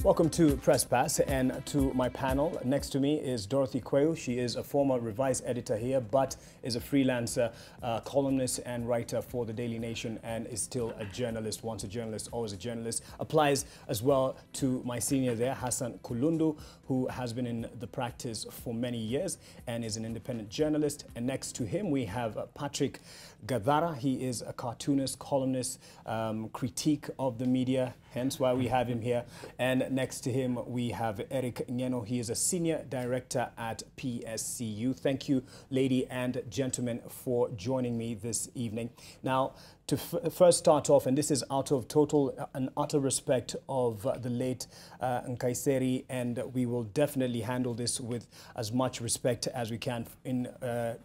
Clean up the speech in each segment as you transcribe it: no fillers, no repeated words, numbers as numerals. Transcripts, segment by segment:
Welcome to Press Pass, and to my panel. Next to me is Dorothy Quayle. She is a former Revised editor here, but is a freelancer, columnist and writer for the Daily Nation, and is still a journalist. Once a journalist, always a journalist. Applies as well to my senior there, Hassan Kulundu, who has been in the practice for many years and is an independent journalist. And next to him, we have Patrick Gadara. He is a cartoonist, columnist, critique of the media, hence why we have him here. And next to him, we have Eric Nyeno. He is a senior director at PSCU. Thank you, lady and gentlemen, for joining me this evening. Now, to first start off, and this is out of total and utter respect of the late Nkaissery, and we will definitely handle this with as much respect as we can in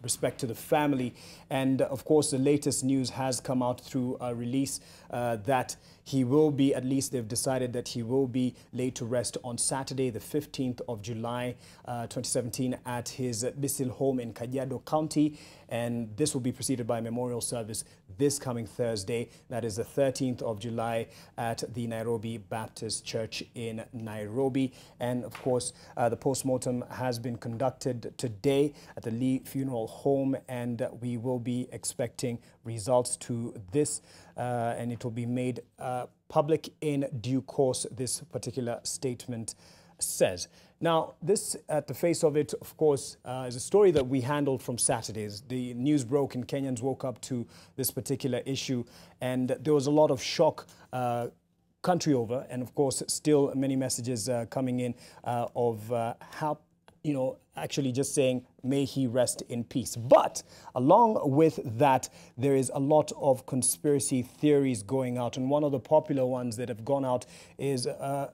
respect to the family. And of course, the latest news has come out through a release that he will be, at least they've decided that he will be laid to rest on Saturday, the 15th of July, 2017, at his Bisil home in Kajiado County. And this will be preceded by a memorial service this coming Thursday, that is the 13th of July, at the Nairobi Baptist Church in Nairobi. And of course, the post-mortem has been conducted today at the Lee Funeral Home, and we will be expecting results to this, and it will be made public in due course, this particular statement says. Now, this, at the face of it, of course, is a story that we handled from Saturdays. The news broke and Kenyans woke up to this particular issue, and there was a lot of shock country over, and of course, still many messages coming in of how, you know, actually just saying, may he rest in peace. But along with that, there is a lot of conspiracy theories going out. And one of the popular ones that have gone out is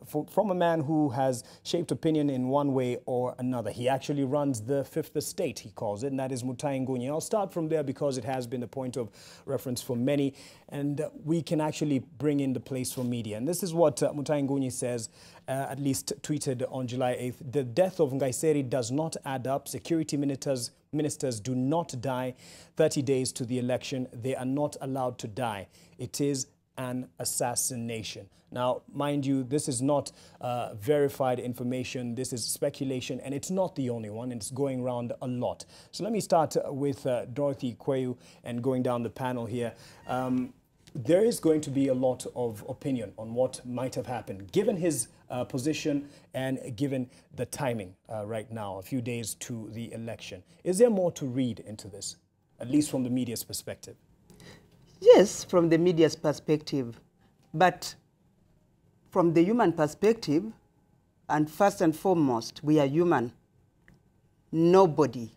from a man who has shaped opinion in one way or another. He actually runs the fifth estate, he calls it, and that is Nkaissery. I'll start from there because it has been a point of reference for many, and we can actually bring in the place for media. And this is what Nkaissery says, at least tweeted on July 8th. The death of Nkaissery does not add up. Security ministers do not die 30 days to the election. They are not allowed to die. It is an assassination. Now, mind you, this is not verified information. This is speculation, and it's not the only one. It's going around a lot. So let me start with Dorothy Quayle and going down the panel here. There is going to be a lot of opinion on what might have happened, given his position and given the timing right now, a few days to the election. Is there more to read into this, at least from the media's perspective? Yes, from the media's perspective. But from the human perspective, and first and foremost, we are human. Nobody,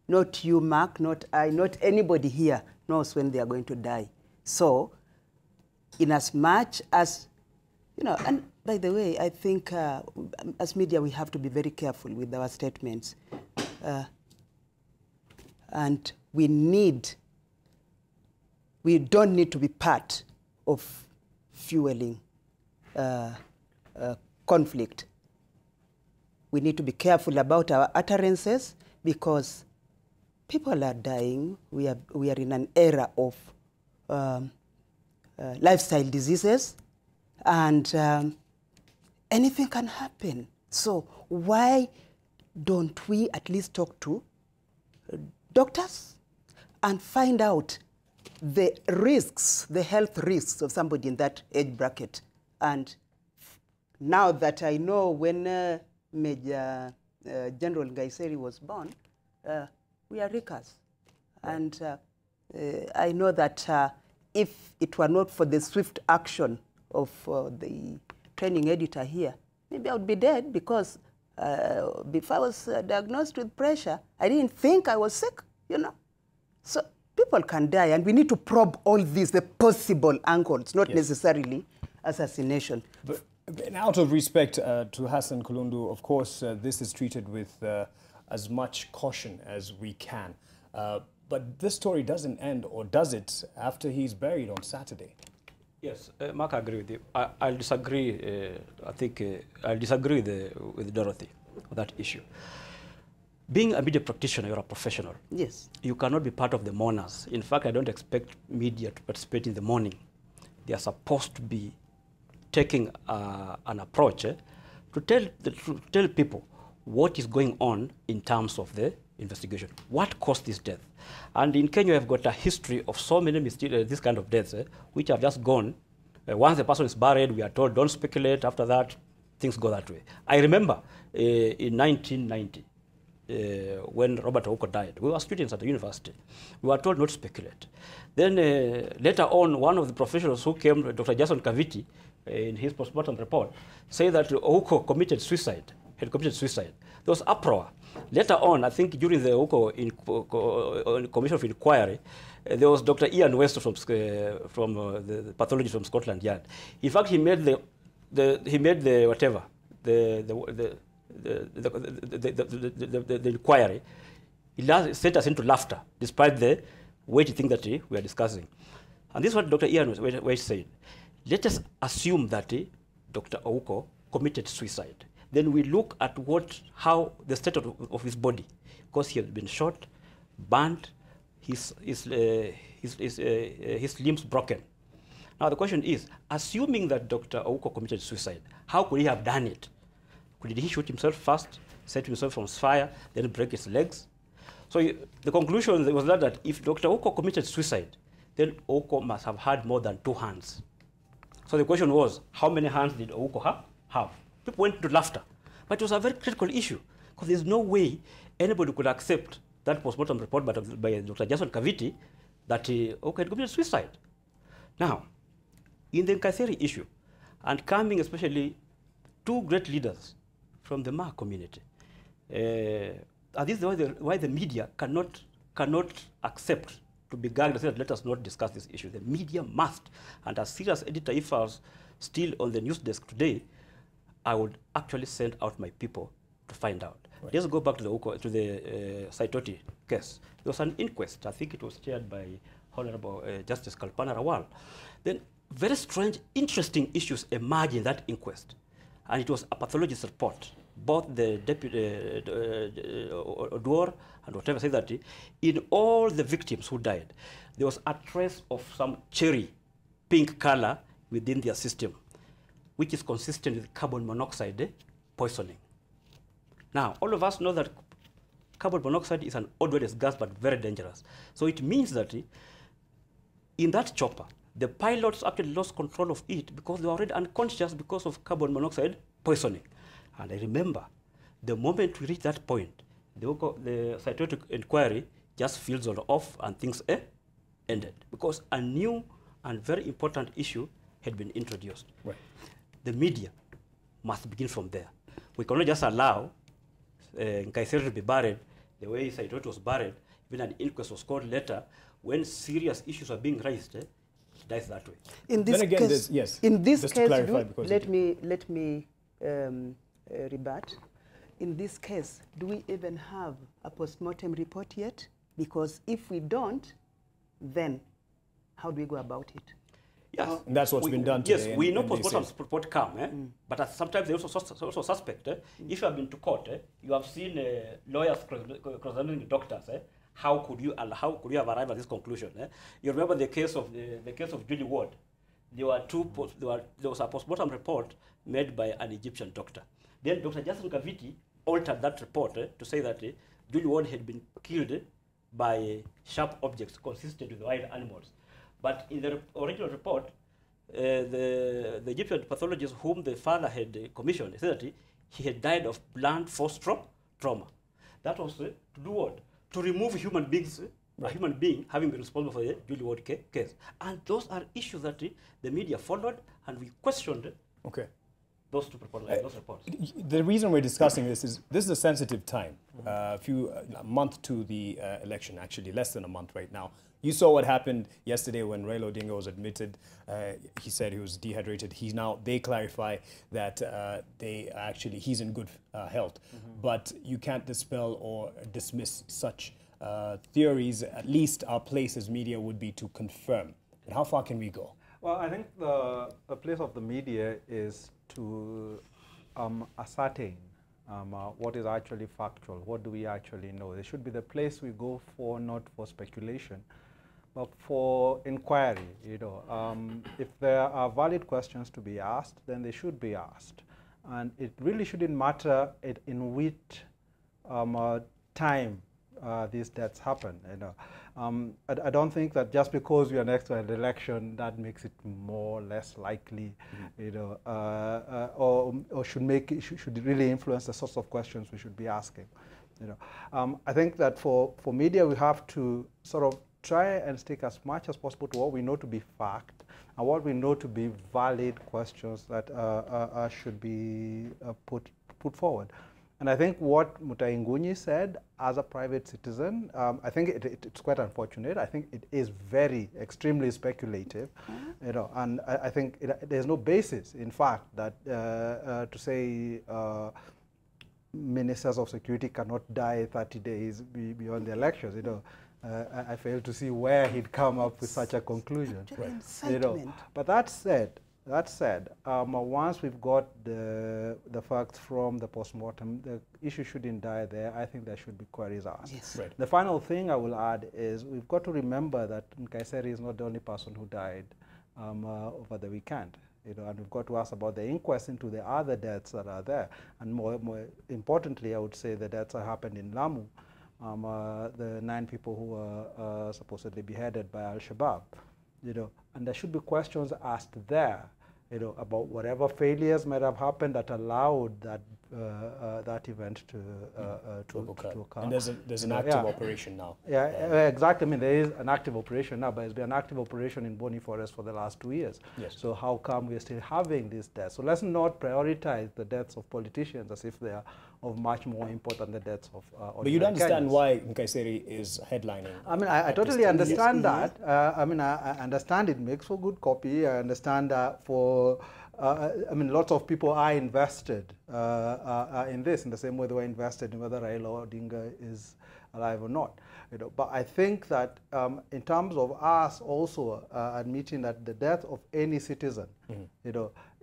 not you, Mark, not I, not anybody here knows when they are going to die. So, in as much as, you know, and by the way, I think as media we have to be very careful with our statements. And we don't need to be part of fueling conflict. We need to be careful about our utterances because people are dying. We are in an era of lifestyle diseases, and anything can happen. So why don't we at least talk to doctors and find out the risks, the health risks of somebody in that age bracket? And now that I know when Major General Nkaissery was born, we are Rikas. And I know that if it were not for the swift action of the training editor here, maybe I would be dead, because before I was diagnosed with pressure, I didn't think I was sick, you know. So people can die, and we need to probe all these, the possible angles, not necessarily assassination. But out of respect to Hassan Kulundu, of course, this is treated with as much caution as we can. But this story doesn't end, or does it, after he's buried on Saturday? Yes, Mark, I agree with you. I'll disagree. I think I'll disagree with Dorothy on that issue. Being a media practitioner, you're a professional. Yes. You cannot be part of the mourners. In fact, I don't expect media to participate in the mourning. They are supposed to be taking an approach to tell people what is going on in terms of the investigation. What caused this death? And in Kenya, we've got a history of so many this kind of deaths, which have just gone. Once the person is buried, we are told, don't speculate. After that, things go that way. I remember in 1990, when Robert Ouko died, we were students at the university. We were told not to speculate. Then later on, one of the professionals who came, Dr. Jason Kaviti, in his postmortem report, said that Ouko committed suicide, had committed suicide. There was uproar. Later on, I think during the Ouko Commission of Inquiry, there was Dr. Ian West from the pathologist from Scotland Yard. In fact, he made the inquiry. He sent us into laughter, despite the weighty thing that we are discussing. And this is what Dr. Ian West said. Let us assume that Dr. Ouko committed suicide. Then we look at how the state of his body, because he had been shot, burned, his limbs broken. Now the question is, assuming that Dr. Ouko committed suicide, how could he have done it? Did he shoot himself first, set himself on fire, then break his legs? So the conclusion was that if Dr. Ouko committed suicide, then Ouko must have had more than 2 hands. So the question was, how many hands did Ouko have? People went into laughter. But it was a very critical issue, because there's no way anybody could accept that postmortem report by Dr. Jason Kaviti that Ouko had committed suicide. Now, in the Nkaissery issue, and coming especially 2 great leaders from the Ma community, and this is why the media cannot accept to be gagged and say that let us not discuss this issue. The media must. And as serious editor, if I was still on the news desk today, I would actually send out my people to find out. Right. Let's go back to the Saitoti case. There was an inquest. I think it was chaired by Honorable Justice Kalpana Rawal. Then very strange, interesting issues emerged in that inquest. And it was a pathologist report. Both the deputy Oduor and whatever said that in all the victims who died, there was a trace of some cherry pink color within their system, which is consistent with carbon monoxide poisoning. Now, all of us know that carbon monoxide is an odorless gas, but very dangerous. So it means that in that chopper, the pilots actually lost control of it because they were already unconscious because of carbon monoxide poisoning. And I remember, the moment we reached that point, the scientific inquiry just fizzled off and things ended because a new and very important issue had been introduced. Right. The media must begin from there. We cannot just allow Nkaissery to be buried the way Saitoti was buried. Even an inquest was called later. When serious issues are being raised, it dies that way. In this again, case, yes. In this just case, to clarify, let me rebut. In this case, do we even have a postmortem report yet? Because if we don't, then how do we go about it? Yes, and that's what's been done today. Yes, we know postmortem report come, but sometimes they also suspect. If you have been to court, you have seen lawyers cross-examining doctors. How could you have arrived at this conclusion? You remember the case of Julie Ward. There was a postmortem report made by an Egyptian doctor. Then Dr. Jason Kaviti altered that report to say that Julie Ward had been killed by sharp objects consistent with wild animals. But in the original report, the Egyptian pathologist whom the father had commissioned said that he had died of blunt force trauma. That was to do what? To remove human beings, a human being having been responsible for the Julie Ward case. And those are issues that the media followed, and we questioned those reports. The reason we're discussing this is a sensitive time. A month to the election, actually, less than a month right now. You saw what happened yesterday when Raila Odinga was admitted. He said he was dehydrated. They clarify that he's in good health. But you can't dispel or dismiss such theories. At least our place as media would be to confirm. And how far can we go? Well, I think the place of the media is to ascertain what is actually factual, what do we actually know. It should be the place we go for, not for speculation. But for inquiry, if there are valid questions to be asked, then they should be asked. And it really shouldn't matter in which time these deaths happen. I don't think that just because we are next to an election, that makes it more or less likely, or should really influence the sorts of questions we should be asking. I think that for media, we have to sort of try and stick as much as possible to what we know to be fact and what we know to be valid questions that should be put forward. And I think what Nkaissery said as a private citizen, I think it's quite unfortunate. I think it is extremely speculative, and I think there's no basis, in fact, that to say ministers of security cannot die 30 days beyond the elections. I fail to see where he'd come up with such a conclusion. But that said, once we've got the facts from the postmortem, the issue shouldn't die there. I think there should be queries asked. Yes. Right. The final thing I will add is we've got to remember that Nkaissery is not the only person who died over the weekend. And we've got to ask about the inquest into the other deaths that are there. And more importantly, I would say the deaths that happened in Lamu, the 9 people who were supposedly beheaded by Al-Shabaab. And there should be questions asked there, about whatever failures might have happened that allowed that that event to occur. And there's an active operation now. Yeah, exactly. I mean, there is an active operation now, but it's been an active operation in Boni Forest for the last 2 years. Yes. So how come we're still having these deaths? So let's not prioritize the deaths of politicians as if they are of much more important than the deaths of But you'd understand why Nkaissery is headlining. I mean, I totally understand that. I mean, I understand it makes for good copy. I understand that for I mean, lots of people are invested in this in the same way they were invested in whether Raila Odinga is alive or not. But I think that in terms of us also admitting that the death of any citizen,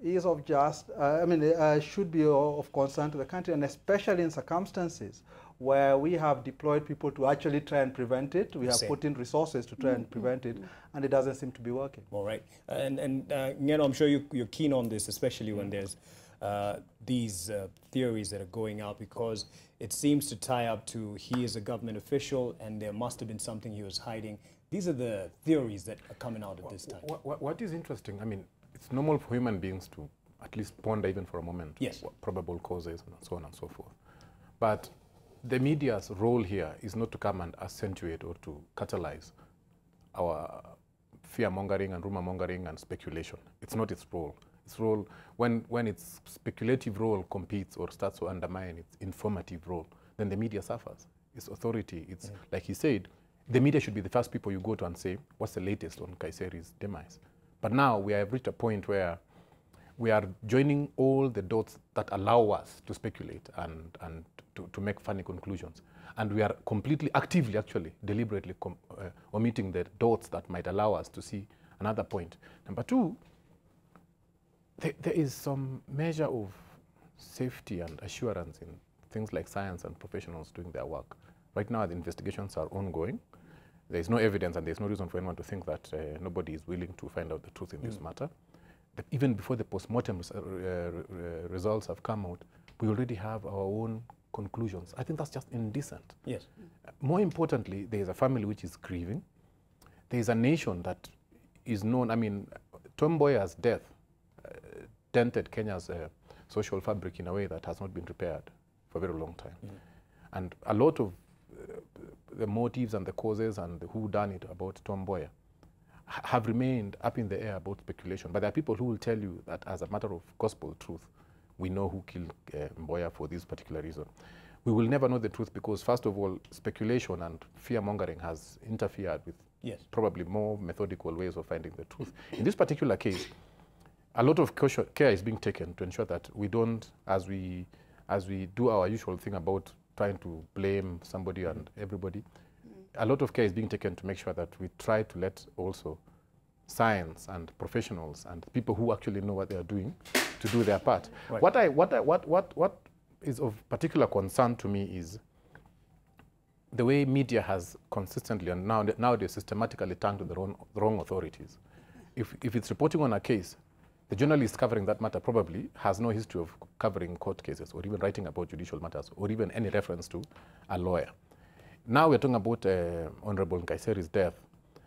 is of just, I mean, should be of concern to the country, and especially in circumstances where we have deployed people to actually try and prevent it. We have put in resources to try and prevent it, and it doesn't seem to be working. All right. And I'm sure you're keen on this, especially when there's these theories that are going out, because it seems to tie up to he is a government official and there must have been something he was hiding. These are the theories that are coming out at this time. What is interesting, I mean, it's normal for human beings to at least ponder even for a moment what probable causes and so on and so forth. But the media's role here is not to come and accentuate or to catalyze our fear-mongering and rumor-mongering and speculation. It's not its role. Its role, when its speculative role competes or starts to undermine its informative role, then the media suffers. Its authority, it's like he said, the media should be the first people you go to and say, what's the latest on Nkaissery's demise? But now we have reached a point where we are joining all the dots that allow us to speculate and to make funny conclusions. And we are completely, actively, actually, deliberately omitting the dots that might allow us to see another point. Number two, there is some measure of safety and assurance in things like science and professionals doing their work. Right now, the investigations are ongoing. There is no evidence, and there's no reason for anyone to think that nobody is willing to find out the truth in this matter. But even before the postmortem results have come out, we already have our own conclusions. I think that's just indecent. Yes. More importantly, there is a family which is grieving. There is a nation that is known. I mean, Tom Mboya's death dented Kenya's social fabric in a way that has not been repaired for a very long time. And a lot of the motives and the causes and the who done it about Tom Mboya have remained up in the air about speculation. But there are people who will tell you that as a matter of gospel truth, we know who killed Mboya for this particular reason. We will never know the truth because, first of all, speculation and fear-mongering has interfered with probably more methodical ways of finding the truth. In this particular case, a lot of care is being taken to ensure that we don't, as we do our usual thing about trying to blame somebody and everybody, a lot of care is being taken to make sure that we try to let also science and professionals and people who actually know what they are doing to do their part. Right. What is of particular concern to me is the way media has consistently and nowadays systematically turned to the wrong authorities. If it's reporting on a case, the journalist covering that matter probably has no history of covering court cases or even writing about judicial matters or even any reference to a lawyer. Now we're talking about Honorable Nkaissery's death.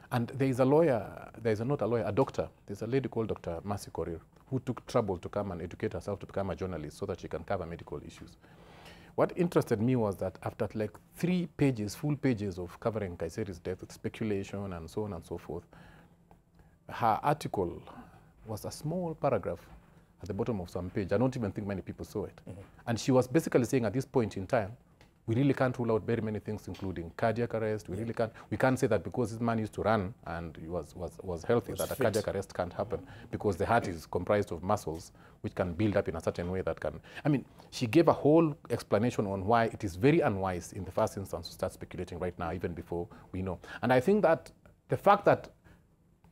And there is a lawyer, a doctor. There's a lady called Dr. Mercy Korir who took trouble to come and educate herself to become a journalist so that she can cover medical issues. What interested me was that after like 3 pages, full pages of covering Nkaissery's death with speculation and so on and so forth, her article was a small paragraph at the bottom of some page. I don't even think many people saw it. And she was basically saying at this point in time, we really can't rule out very many things, including cardiac arrest. We can't say that because this man used to run and he was healthy, that a cardiac arrest can't happen because the heart is comprised of muscles which can build up in a certain way that can. I mean, she gave a whole explanation on why it is very unwise in the first instance to start speculating right now, even before we know. And I think that the fact that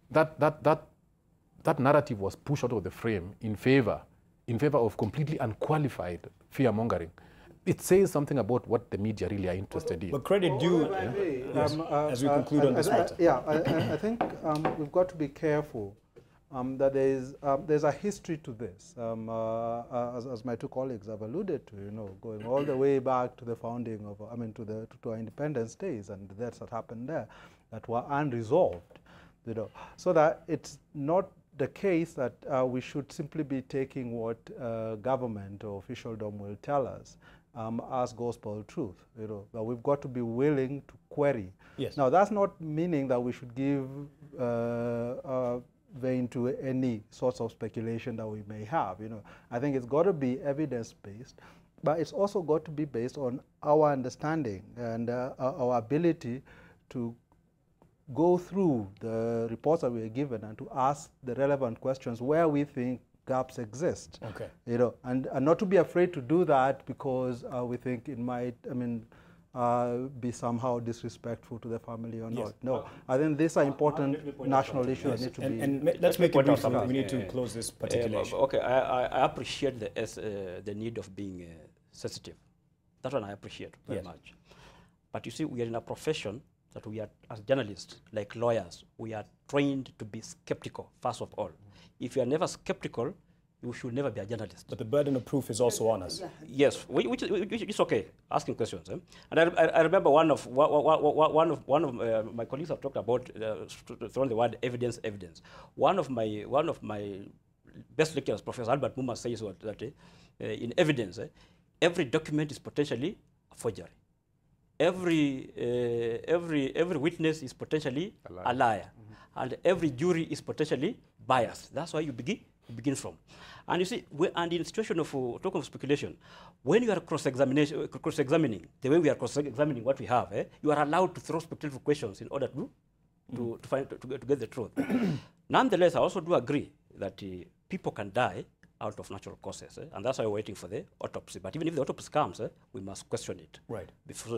that narrative was pushed out of the frame in favor of completely unqualified fear-mongering, it says something about what the media really are interested in. But credit due, as we conclude on this matter. Yeah, I think we've got to be careful that there's a history to this, as my 2 colleagues have alluded to, going all the way back to the founding of, to our independence days and the deaths that happened there that were unresolved, so that it's not the case that we should simply be taking what government or officialdom will tell us as gospel truth, that we've got to be willing to query. Yes. Now, that's not meaning that we should give vein to any sorts of speculation that we may have. I think it's got to be evidence-based, but it's also got to be based on our understanding and our ability to go through the reports that we are given and to ask the relevant questions where we think gaps exist. Okay. And not to be afraid to do that because we think it might, be somehow disrespectful to the family or not. No, I think these are important national issues that need to be. And let's make it brief. We need to close this particular issue. Okay, I appreciate the need of being sensitive. That one I appreciate very much. But you see, we are in a profession that we are, as journalists, like lawyers, we are trained to be skeptical, first of all. If you are never skeptical, you should never be a journalist. But the burden of proof is also on us. Yes, which is okay, asking questions. And I remember one of my colleagues have talked about throwing the word evidence. One of my best lecturers, Professor Albert Muma, says that in evidence, every document is potentially a forgery. Every witness is potentially a liar. And every jury is potentially biased. That's why you begin from. And you see, and in a situation of talking of speculation, when you are cross-examining, the way we are cross-examining what we have, you are allowed to throw speculative questions in order to get the truth. Nonetheless, I also do agree that people can die out of natural causes, and that's why we're waiting for the autopsy. But even if the autopsy comes, we must question it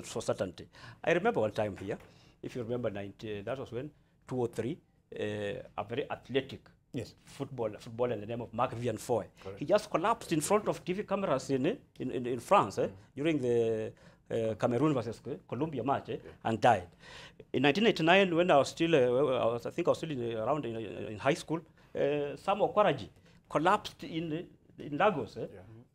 for certainty. I remember one time here, if you remember, that was when 2003, a very athletic footballer in the name of Marc Vivian Foy. He just collapsed in front of TV cameras in France during the Cameroon versus Colombia match and died. In 1989, when I was still, I think I was still around in high school, Samuel Kwaraji collapsed in Lagos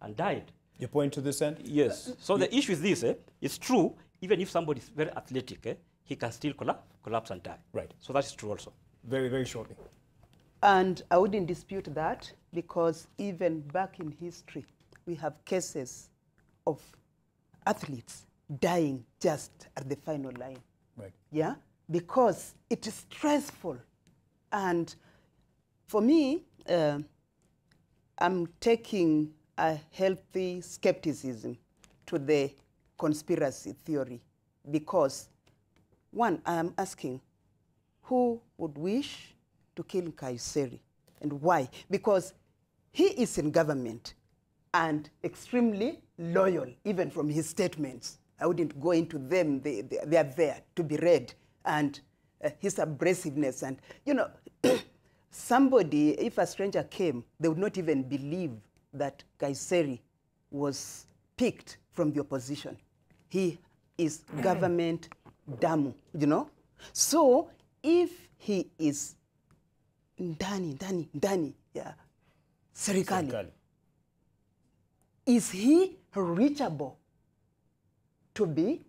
and died. Your point to this end? Yes. So the issue is this, it's true, even if somebody is very athletic, he can still collapse and die. Right. So that is true also. Very, very shortly. And I wouldn't dispute that, because even back in history, we have cases of athletes dying just at the final line. Right. Yeah? Because it is stressful. And for me, I'm taking a healthy skepticism to the conspiracy theory, because, one, I am asking, who would wish to kill Nkaissery, and why? Because he is in government and extremely loyal, even from his statements. I wouldn't go into them. They are there to be read. And his abrasiveness. And, somebody, if a stranger came, they would not even believe that Nkaissery was picked from the opposition. He is government damu, you know. So if he is ndani, yeah, serikali, is he reachable to be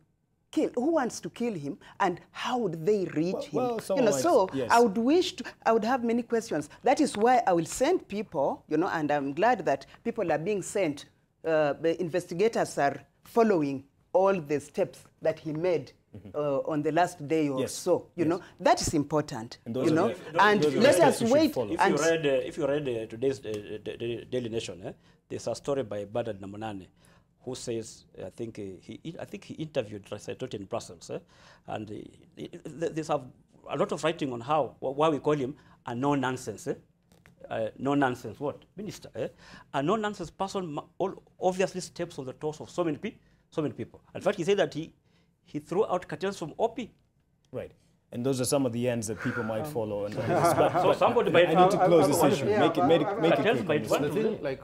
killed? Who wants to kill him, and how would they reach him? You know, so yes. I would have many questions. That is why I will send people, you know, and I'm glad that people are being sent. The investigators are following all the steps that he made on the last day or so. You know, that is important. And you know, and let us wait. If you read today's Daily Nation, there's a story by Badad Namunane, who says, I think he interviewed Recitot in Brussels, and there's a lot of writing on why we call him a no-nonsense, no-nonsense what? Minister, a no-nonsense person obviously steps on the toes of so many people. In fact, he said that he threw out cartels from OP. Right. And those are some of the ends that people might follow. And so somebody might... I need to close this issue. Make it quick. The thing, like,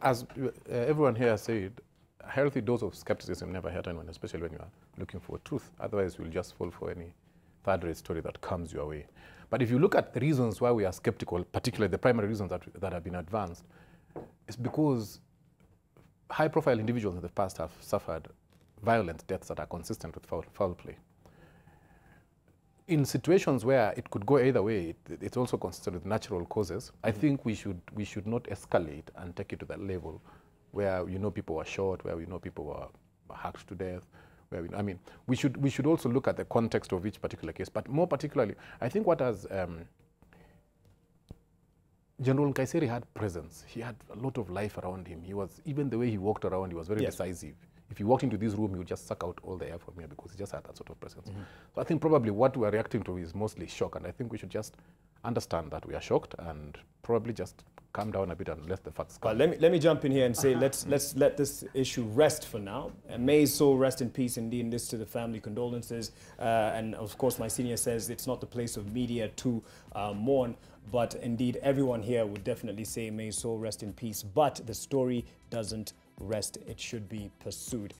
as everyone here said, a healthy dose of skepticism never hurt anyone, especially when you are looking for truth. Otherwise, you'll just fall for any third-rate story that comes your way. But if you look at the reasons why we are skeptical, particularly the primary reasons that have been advanced, it's because high-profile individuals in the past have suffered violent deaths that are consistent with foul play. In situations where it could go either way, it's also consistent with natural causes. I think we should not escalate and take it to that level where people were shot, where people were hacked to death. Where we should also look at the context of each particular case. But more particularly, I think what has General Nkaissery had presence. He had a lot of life around him. Even the way he walked around, he was very decisive. If he walked into this room, he would just suck out all the air from here because he just had that sort of presence. So I think probably what we're reacting to is mostly shock, and I think we should just understand that we are shocked and probably just calm down a bit and let the facts come. Well, let me jump in here and say let's let this issue rest for now. And may his soul rest in peace indeed, and this to the family, condolences. And of course, my senior says it's not the place of media to mourn, but indeed everyone here would definitely say may his soul rest in peace. But the story doesn't rest. It should be pursued.